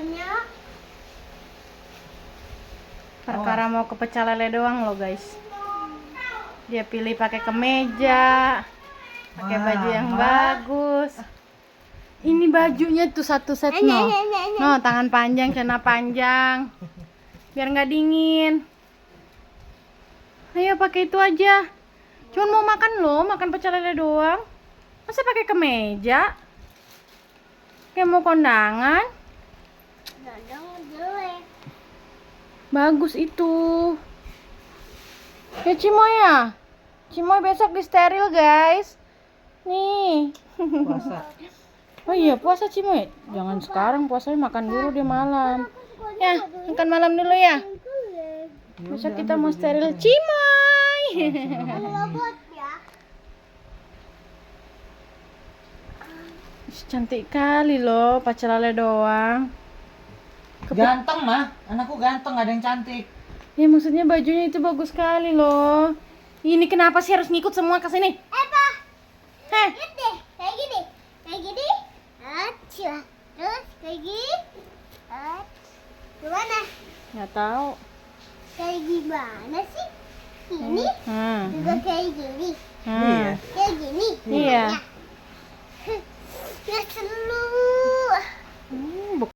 banyak. Perkara mau ke pecel lele doang loh guys. Dia pilih pakai kemeja, pakai baju yang bagus. Ini bajunya tuh satu set no. No, tangan panjang, celana panjang. Biar nggak dingin. Ayo pakai itu aja. Cuman mau makan loh, makan pecel lele doang. Masa pakai kemeja? Kayak mau kondangan? Jelek. Bagus itu. Ya Cimoy ya? Cimoy besok di steril guys. Nih. Puasa. Oh iya puasa Cimoy. Jangan sekarang puasanya makan dulu di malam. Ya makan malam dulu ya. Besok kita mau steril Cimoy. Robot ya. Cantik kali loh pecel lele doang. Ganteng mah, anakku ganteng, gak ada yang cantik. Ya maksudnya bajunya itu bagus sekali loh. Ini kenapa sih harus ngikut semua ke sini? Pak. Heh. Lihat deh, kayak gini. Kayak gini. Acia. Terus kayak gini. Gimana? Nggak tahu. Kayak gimana sih? Ini juga kayak gini. Iya. Kayak gini. Iya. Ya seluruh